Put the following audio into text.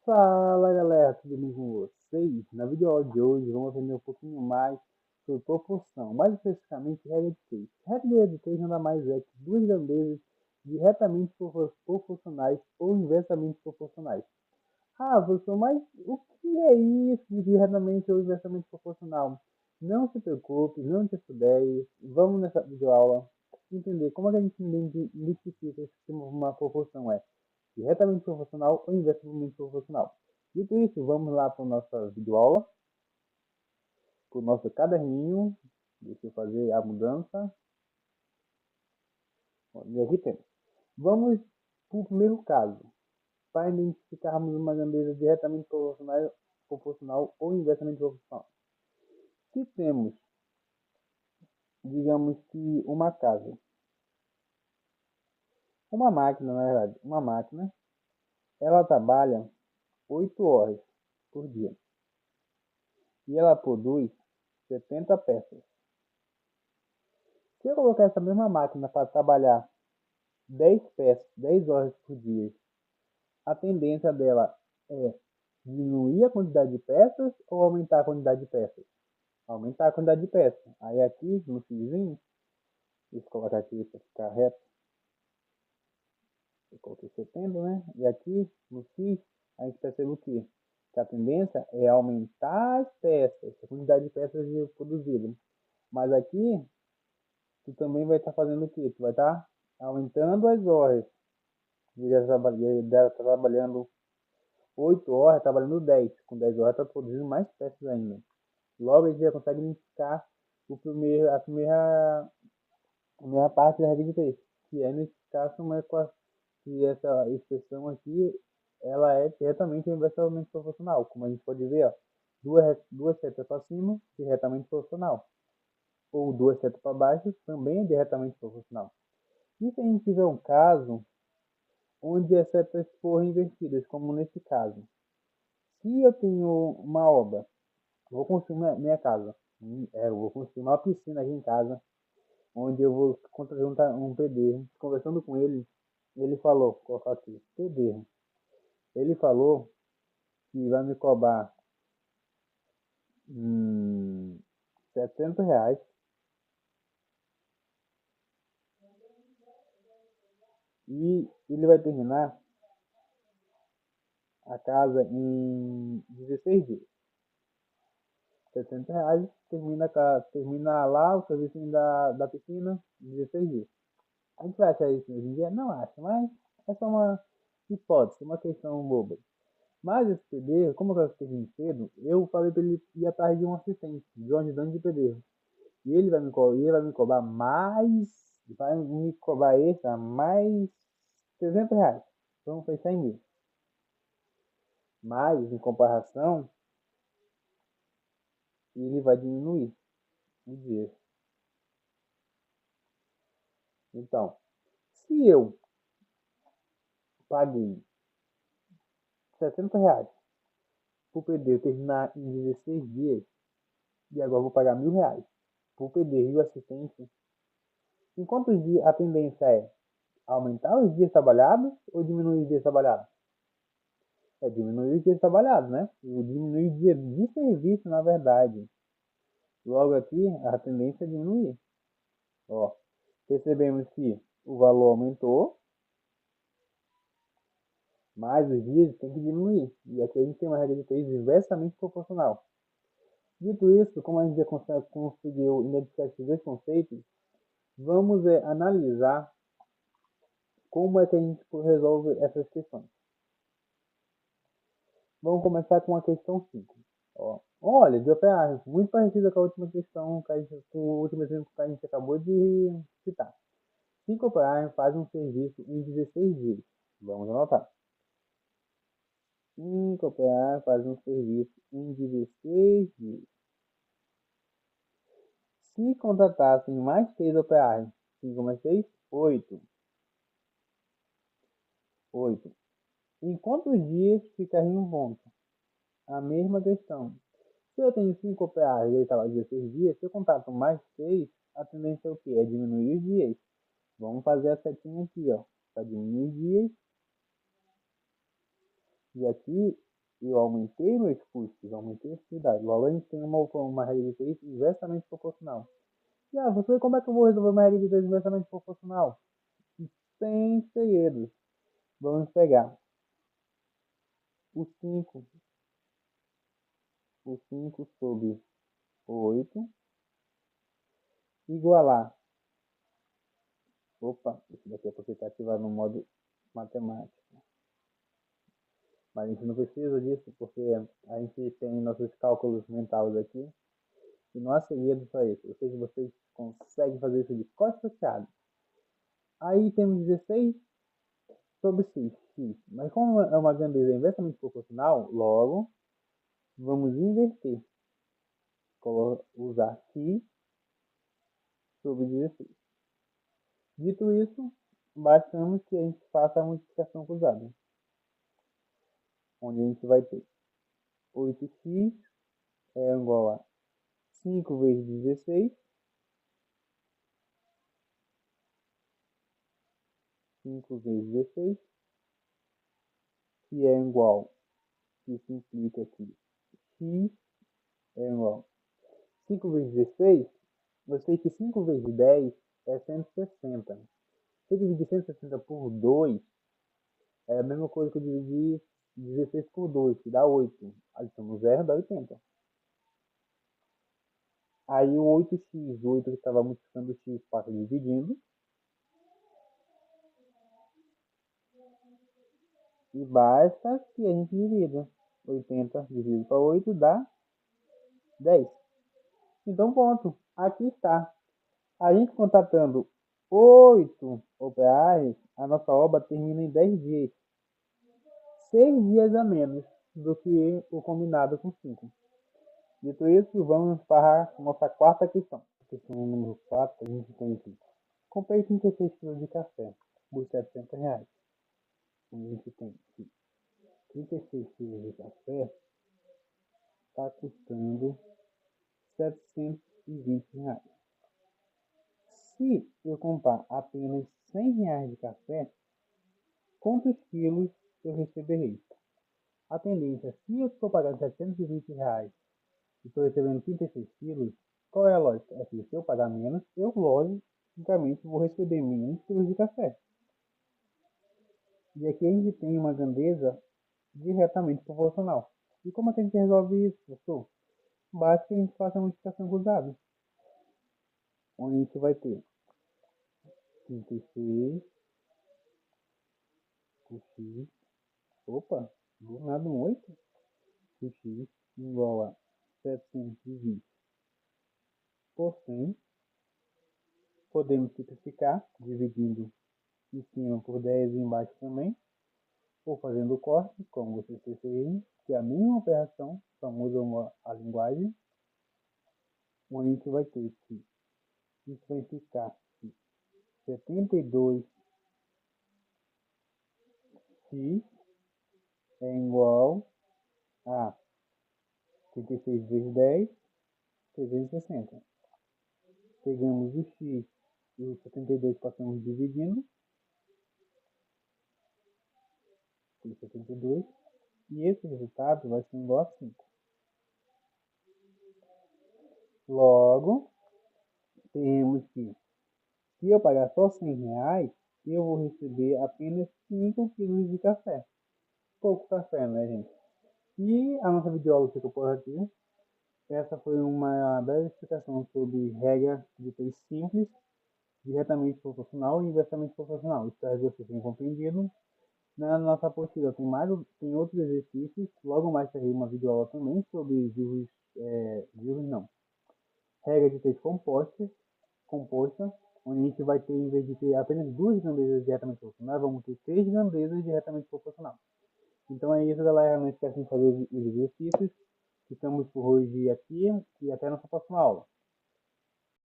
Fala galera, tudo bem com vocês? Na videoaula de hoje vamos aprender um pouquinho mais sobre proporção, mais especificamente regra de 3. Regra de 3 nada mais é que duas grandezas diretamente proporcionais ou inversamente proporcionais. Ah, professor, mas o que é isso de diretamente ou inversamente proporcional? Não se preocupe, não te ideias, vamos nessa videoaula entender como é que a gente identifica se uma proporção é diretamente proporcional ou inversamente proporcional. Dito isso, vamos lá para a nossa videoaula, para o nosso caderninho. Deixa eu fazer a mudança. E aqui temos. Vamos para o primeiro caso, para identificarmos uma grandeza diretamente proporcional ou inversamente proporcional. Se temos, digamos que uma máquina, na verdade, uma máquina, ela trabalha 8 horas por dia e ela produz 70 peças. Se eu colocar essa mesma máquina para trabalhar 10 peças, 10 horas por dia, a tendência dela é diminuir a quantidade de peças ou aumentar a quantidade de peças? Aumentar a quantidade de peças. Aí aqui no fiozinho, deixa eu colocar aqui para ficar reto. Eu coloquei 70, né? E aqui no fio, a gente percebe o quê? Que a tendência é aumentar as peças, a quantidade de peças produzidas. Mas aqui, tu também vai estar fazendo o quê? Tu vai estar aumentando as horas. Ele está trabalhando 8 horas, trabalhando 10. Com 10 horas está produzindo mais peças ainda. Logo a gente já consegue identificar a primeira parte da regra de 3, que é nesse caso uma equação, que essa expressão aqui ela é diretamente ou inversamente proporcional. Como a gente pode ver, ó, duas setas para cima, diretamente proporcional. Ou duas setas para baixo, também é diretamente proporcional. E se a gente tiver um caso onde as setas forem invertidas, como nesse caso? Se eu tenho uma obra, vou construir minha casa. Eu vou construir uma piscina aqui em casa, onde eu vou contratar um pedreiro. Conversando com ele, ele falou, vou colocar aqui, pedreiro. Ele falou que vai me cobrar R$ 70 e ele vai terminar a casa em 16 dias. R$ 70 termina lá o serviço da piscina em 16 dias. A gente vai achar isso hoje em dia? Não acha, mas é só uma hipótese, uma questão boba. Mas esse pedreiro, como eu fiquei cedo, eu falei para ele ir atrás de um assistente, de um ajudante de pedreiro. E ele vai me cobrar extra, mais R$ 300. Vamos pensar em mil. Mas, em comparação, ele vai diminuir o dia. Então, se eu paguei R$ 70 para o pedreiro terminar em 16 dias, e agora eu vou pagar R$ 1.000 para o pedreiro e o assistente, em quantos dias a tendência é aumentar os dias trabalhados ou diminuir os dias trabalhados? É diminuir os dias trabalhados, né? E diminuir os dias de serviço, na verdade. Logo aqui, a tendência é diminuir. Ó, percebemos que o valor aumentou, mas os dias tem que diminuir. E aqui a gente tem uma regra de 3 inversamente proporcional. Dito isso, como a gente já conseguiu identificar esses dois conceitos, vamos analisar como é que a gente resolve essas questões. Vamos começar com a questão 5. Ó, olha, deu para muito parecida com a última questão, com o último exemplo que a gente acabou de citar. 5 operários fazem um serviço em 16 dias. Vamos anotar. 5 operários fazem um serviço em 16 dias. Se contratassem mais 3 operários, 5 mais 6, 8. 8. Em quantos dias ficaria um ponto? A mesma questão. Se eu tenho 5 operários e ele trabalha 16 dias, se eu contrato mais 6, a tendência é o quê? É diminuir os dias. Vamos fazer a setinha aqui, ó, para diminuir os dias. E aqui eu aumentei meus custos, aumentei a atividade. Logo, a gente tem uma regra de 3 inversamente proporcional. E você, como é que eu vou resolver uma regra de 3 inversamente proporcional? Sem segredos. Vamos pegar o 5 sobre 8 igualar. Opa, isso daqui é porque está ativado no modo matemática. Mas a gente não precisa disso, porque a gente tem nossos cálculos mentais aqui. E não há segredo para isso. Ou seja, vocês conseguem fazer isso de costas fechadas. Aí temos 16 sobre x. Mas como é uma grandeza inversamente proporcional, logo vamos inverter. Usar x sobre 16. Dito isso, bastamos que a gente faça a multiplicação cruzada. Onde a gente vai ter 8x é igual a 5 vezes 16. 5 vezes 16, que é igual, que significa que x é igual 5 vezes 16, eu sei que 5 vezes 10 é 160. Se eu dividir 160 por 2, é a mesma coisa que eu dividir 16 por 2, que dá 8. Adiciona 0, dá 80. Aí o 8x, o 8 que estava multiplicando x, passa dividindo. E basta que a gente divida. 80 dividido para 8 dá 10. Então, pronto. Aqui está. A gente contratando 8 operários, a nossa obra termina em 10 dias. 6 dias a menos do que o combinado com 5. Dito isso, vamos para a nossa quarta questão. Questão número 4, a gente tem aqui. Comprei 36 kg de café por R$700. A gente tem aqui 36 kg de café está custando R$720. Se eu comprar apenas R$100 de café, quantos quilos eu receberei? A tendência, se eu estou pagando R$720 e estou recebendo 36 quilos, qual é a lógica? É que se eu pagar menos, eu logicamente vou receber menos quilos de café. E aqui a gente tem uma grandeza diretamente proporcional. E como é que a gente resolve isso, professor? Basta que a gente faça a multiplicação cruzada. Onde a gente vai ter 36 por x. Opa, do nada um 8 por x igual a 720 por 100. Podemos simplificar, dividindo em cima por 10 e embaixo também, ou fazendo o corte, como vocês preferirem, que é a mesma operação, só muda a linguagem. Onde a gente vai ter que isso vai ficar 72x é igual a 36 vezes 10, 360. Pegamos o x e o 72 passamos dividindo. 72. E esse resultado vai ser igual a 5. Logo, temos que, se eu pagar só R$100, eu vou receber apenas 5 kg de café. Pouco café, né, gente? E a nossa videoaula ficou por aqui. Essa foi uma breve explicação sobre regra de 3 simples, diretamente proporcional e inversamente proporcional. Espero que vocês tenham compreendido. Na nossa apostila tem outros exercícios. Logo mais terei uma videoaula também sobre regra de 3 composta, onde a gente vai ter, em vez de ter apenas 2 grandezas diretamente proporcionais, vamos ter 3 grandezas diretamente proporcionais. Então é isso, galera. Não esquecem de fazer os exercícios. Ficamos por hoje aqui e até a nossa próxima aula.